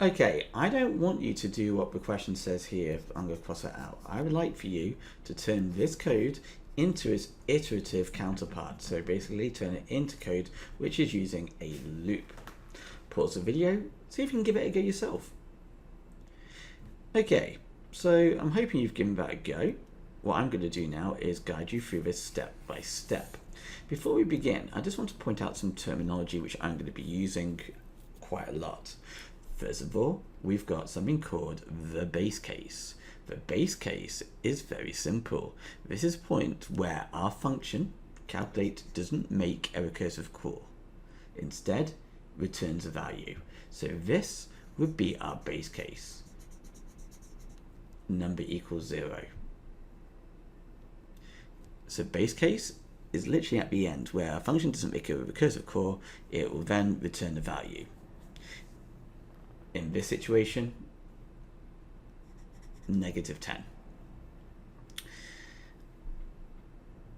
Okay, I don't want you to do what the question says here. I'm going to cross it out. I would like for you to turn this code into its iterative counterpart. So basically turn it into code which is using a loop. Pause the video, see if you can give it a go yourself. Okay, so I'm hoping you've given that a go. What I'm going to do now is guide you through this step by step. Before we begin, I just want to point out some terminology which I'm going to be using quite a lot. First of all, we've got something called the base case. The base case is very simple. This is a point where our function, calculate, doesn't make a recursive call. Instead, returns a value. So this would be our base case. Number equals 0. So base case is literally at the end where our function doesn't make a recursive call, it will then return the value. In this situation, -10.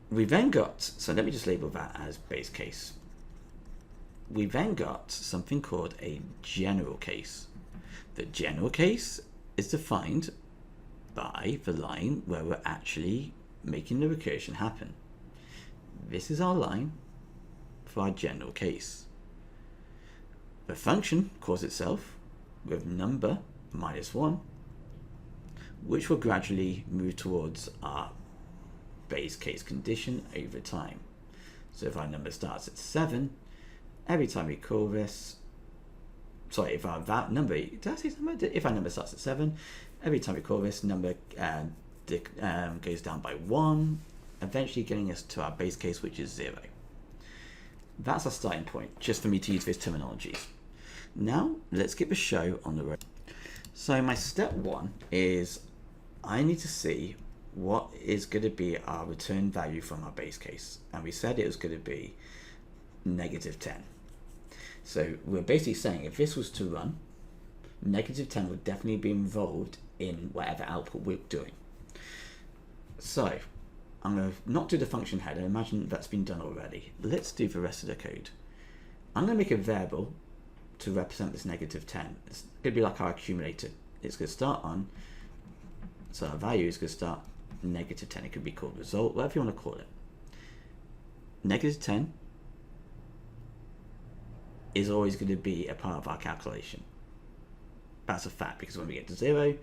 We then got, so let me just label that as base case. We then got something called a general case. The general case is defined by the line where we're actually making the recursion happen. This is our line for our general case. The function calls itself with number -1, which will gradually move towards our base case condition over time. So if our number starts at 7, every time we call this, sorry, if our number, did I say number? If our number starts at 7, every time we call this number goes down by 1, eventually getting us to our base case, which is 0. That's our starting point, just for me to use these terminologies. Now, let's get the show on the road. So my step 1 is I need to see what is going to be our return value from our base case. And we said it was going to be -10. So we're basically saying if this was to run, -10 would definitely be involved in whatever output we're doing. So I'm going to not do the function header. Imagine that's been done already. Let's do the rest of the code. I'm going to make a variable to represent this -10. It's going to be like our accumulator. It's going to start on, so our value is going to start -10. It could be called result, whatever you want to call it. -10 is always going to be a part of our calculation. That's a fact, because when we get to 0,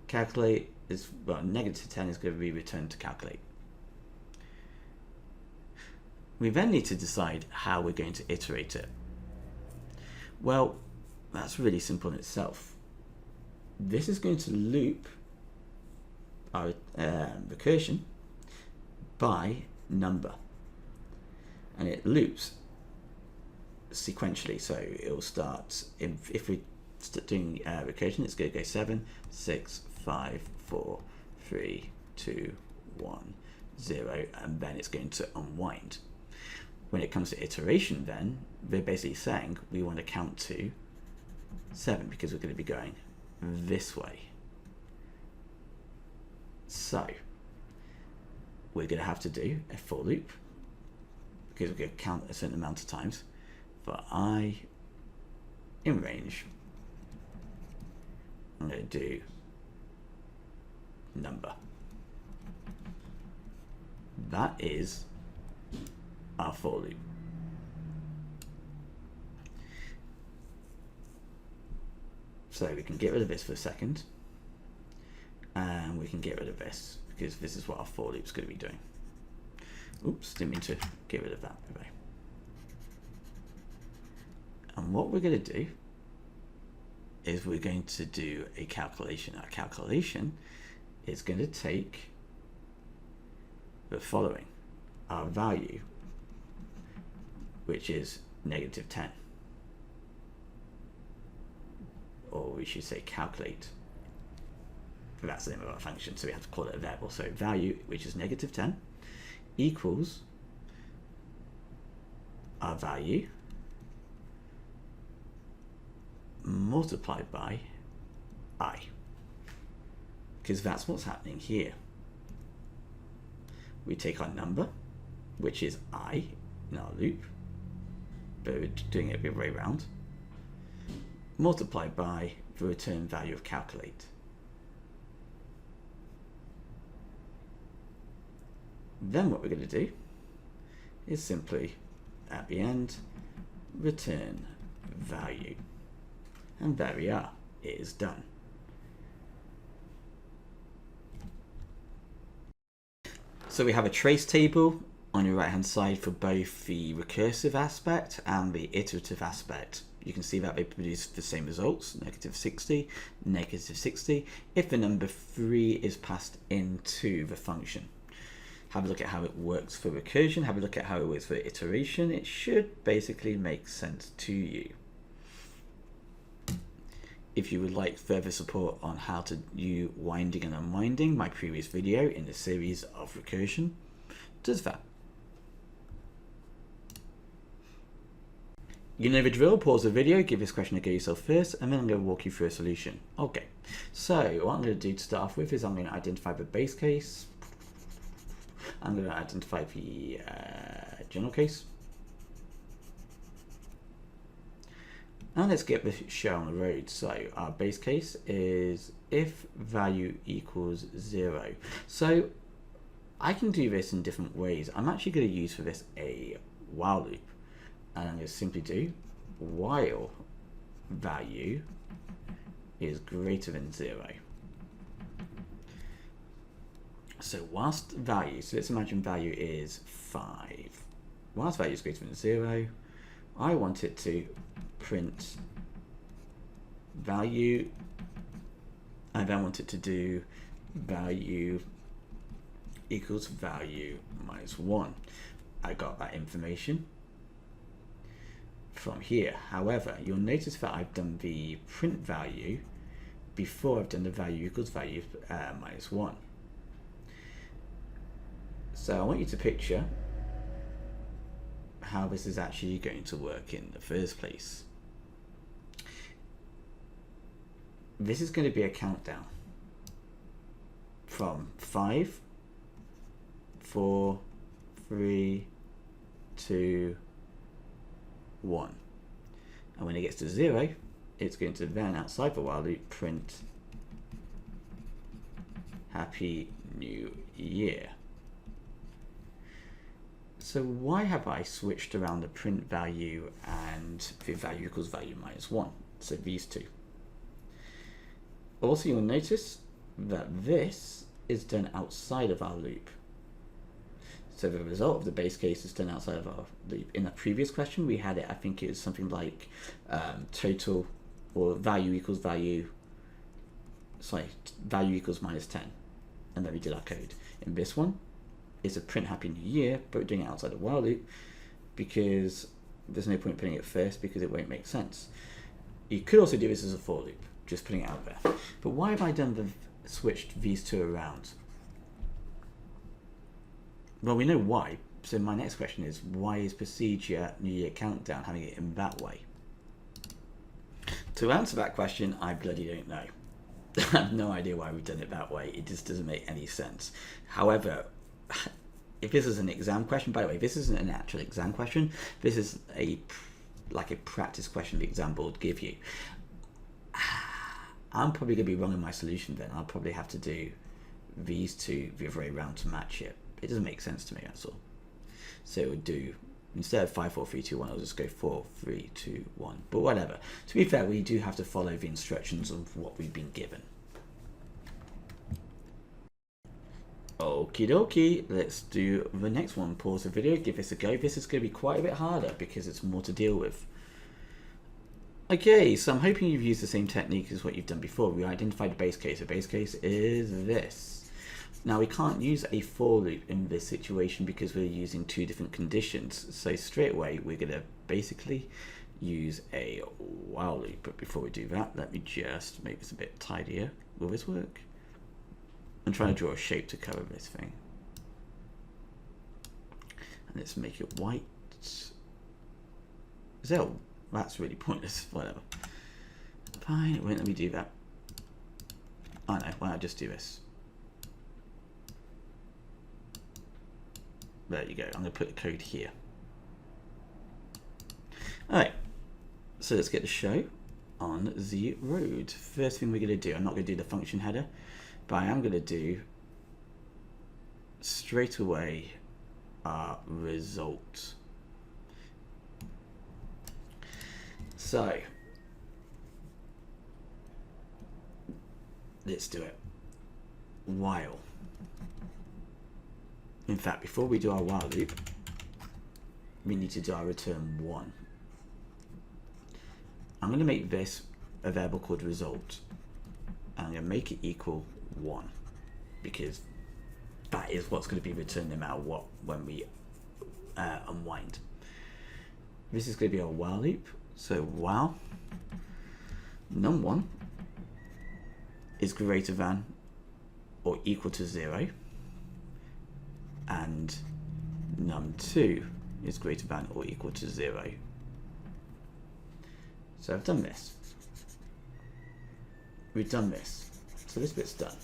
calculate is, well, -10 is going to be returned to calculate. We then need to decide how we're going to iterate it. Well, that's really simple in itself. This is going to loop our recursion by number, and it loops sequentially. So it will start, if we start doing recursion, it's going to go 7, 6, 5, 4, 3, 2, 1, 0, and then it's going to unwind. When it comes to iteration, then we're basically saying we want to count to 7 because we're going to be going this way. So we're going to have to do a for loop because we're going to count a certain amount of times. For I in range, I'm going to do number. That is our for loop. So we can get rid of this for a second, and we can get rid of this because this is what our for loop is going to be doing. Oops, didn't mean to get rid of that. And what we're going to do is we're going to do a calculation. Our calculation is going to take the following, our value, which is -10, or we should say calculate. That's the name of our function, so we have to call it a variable. So value, which is -10, equals our value multiplied by I, because that's what's happening here. We take our number, which is I in our loop, but we're doing it the other way around, multiplied by the return value of calculate. Then what we're going to do is simply, at the end, return value. And there we are, it is done. So we have a trace table on your right hand side for both the recursive aspect and the iterative aspect. You can see that they produce the same results, negative 60, negative 60, if the number 3 is passed into the function. Have a look at how it works for recursion, have a look at how it works for iteration. It should basically make sense to you. If you would like further support on how to do winding and unwinding, my previous video in the series of recursion does that. You know the drill, pause the video, give this question a go yourself first, and then I'm going to walk you through a solution. Okay, so what I'm going to do to start off with is I'm going to identify the base case. I'm going to identify the general case. And let's get the show on the road. So our base case is if value equals 0. So I can do this in different ways. I'm actually going to use for this a while loop. And I'm going to simply do while value is greater than 0. So whilst value, so let's imagine value is 5. Whilst value is greater than 0, I want it to print value. I then want it to do value equals value minus 1. I got that information from here. However, you'll notice that I've done the print value before I've done the value equals value minus 1. So I want you to picture how this is actually going to work in the first place. This is going to be a countdown from 5, 4, 3, 2, 1. And when it gets to 0, it's going to then, outside the while loop, print Happy New Year. So why have I switched around the print value and the value equals value minus 1? So these two. Also, you'll notice that this is done outside of our loop. So the result of the base case is done outside of our loop. In the previous question, we had it, I think it was something like total or value equals value, value equals minus 10. And then we did our code. In this one, it's a print Happy New Year, but we're doing it outside of while loop because there's no point putting it first because it won't make sense. You could also do this as a for loop, just putting it out there. But why have I switched these two around? Well, we know why. So my next question is, why is procedure New Year countdown having it in that way? To answer that question, I bloody don't know. I have no idea why we've done it that way. It just doesn't make any sense. However, if this is an exam question, by the way, this isn't an actual exam question. This is like a practice question the exam board give you. I'm probably going to be wrong in my solution then. I'll probably have to do these two the other way around to match it. It doesn't make sense to me, that's all. So it would do, instead of 5, 4, 3, 2, 1, I'll just go 4, 3, 2, 1. But whatever. To be fair, we do have to follow the instructions of what we've been given. Okie dokie, let's do the next one. Pause the video, give this a go. This is going to be quite a bit harder because it's more to deal with. Okay, so I'm hoping you've used the same technique as what you've done before. We identified the base case. The base case is this. Now we can't use a for loop in this situation because we're using two different conditions. So straight away we're going to basically use a while loop. But before we do that, let me just make this a bit tidier. Will this work? I'm trying to draw a shape to cover this thing. And let's make it white. That's really pointless. Whatever. Fine, it won't let me do that. Oh no, why not just do this? There you go. I'm going to put the code here. Alright, so let's get the show. on the road. First thing we're going to do, I'm not going to do the function header, but I am going to do straight away our result. So let's do it. While. In fact, before we do our while loop, we need to do our return 1. I'm going to make this a variable called result, and I'm going to make it equal 1, because that is what's going to be returned no matter what when we unwind. This is going to be our while loop. So while num1 is greater than or equal to 0, and num2 is greater than or equal to 0. So I've done this. We've done this. So this bit's done.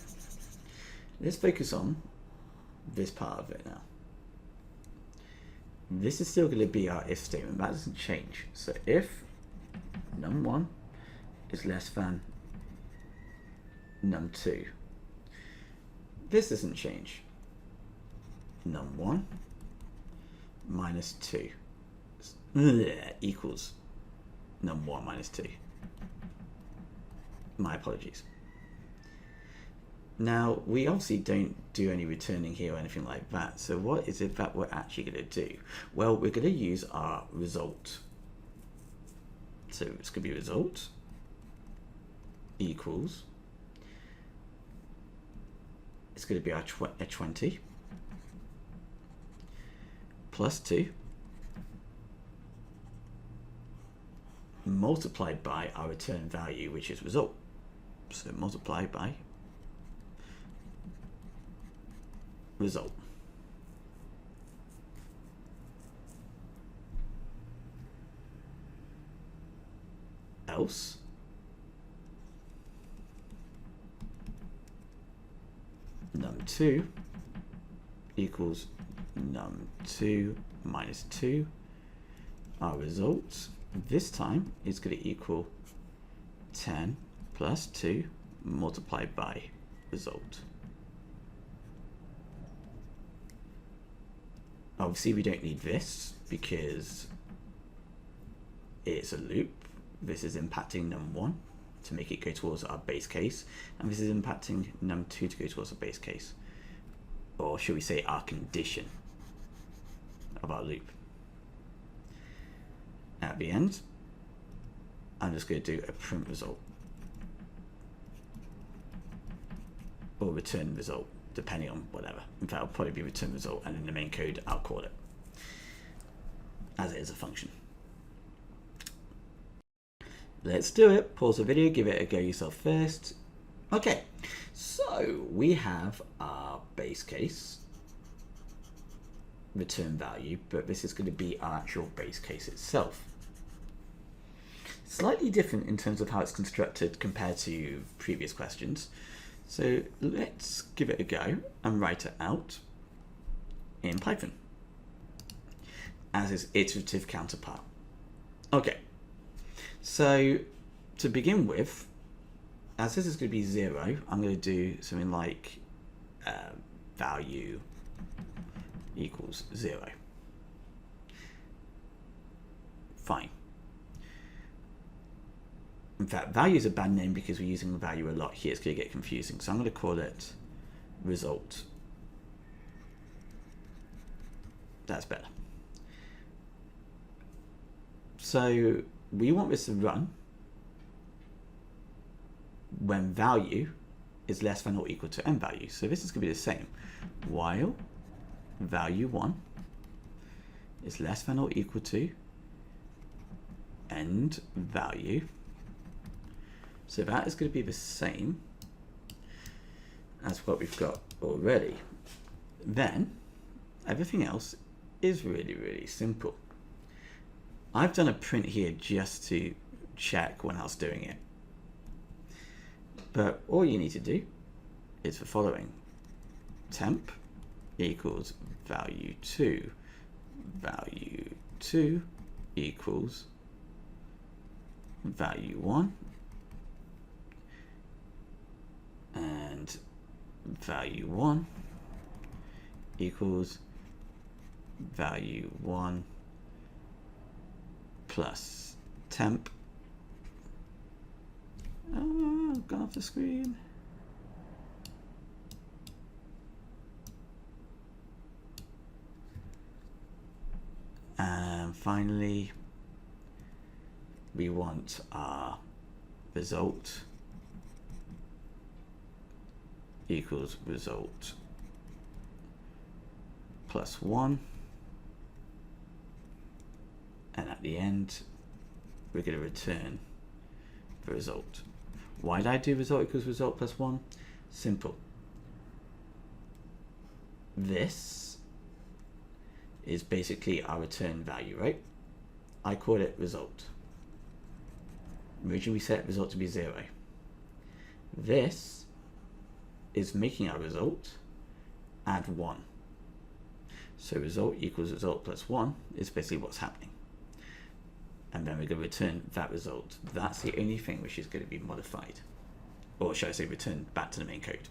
Let's focus on this part of it now. This is still going to be our if statement. That doesn't change. So if num1 is less than num2, this doesn't change. Num1 minus 2 equals num1 minus 2. My apologies. Now, we obviously don't do any returning here or anything like that. So what is it that we're actually going to do? Well, we're going to use our result. So it's going to be result equals, it's going to be our 20 plus 2 multiplied by our return value, which is result. So multiplied by result. Else num2 equals num2 minus 2. Our result this time is going to equal 10 plus 2 multiplied by result. Obviously we don't need this because it's a loop. This is impacting num1 to make it go towards our base case, and this is impacting num2 to go towards our base case, or should we say our condition of our loop. At the end, I'm just going to do a print result or return result, depending on whatever. In fact, it'll probably be return result, and in the main code, I'll call it as it is a function. Let's do it. Pause the video, give it a go yourself first. Okay, so we have our base case return value, but this is going to be our actual base case itself. Slightly different in terms of how it's constructed compared to previous questions. So let's give it a go and write it out in Python as its iterative counterpart. Okay, so to begin with, as this is going to be 0, I'm going to do something like value equals 0. Fine. In fact, value is a bad name because we're using value a lot here. It's going to get confusing. So I'm going to call it result. That's better. So we want this to run when value is less than or equal to n value. So this is going to be the same. While value 1 is less than or equal to end value. So that is going to be the same as what we've got already. Then everything else is really, really simple. I've done a print here just to check when I was doing it. But all you need to do is the following. Temp equals value 2. Value 2 equals value 1 value 1 equals value 1 plus temp. Oh, I've gone off the screen. And finally, we want our result equals result plus 1. And at the end, we're going to return the result. Why did I do result equals result plus 1? Simple. This is basically our return value, right? I call it result. Originally we set result to be 0. This is making our result add 1. So result equals result plus 1 is basically what's happening. And then we're going to return that result. That's the only thing which is going to be modified. Or should I say returned back to the main code.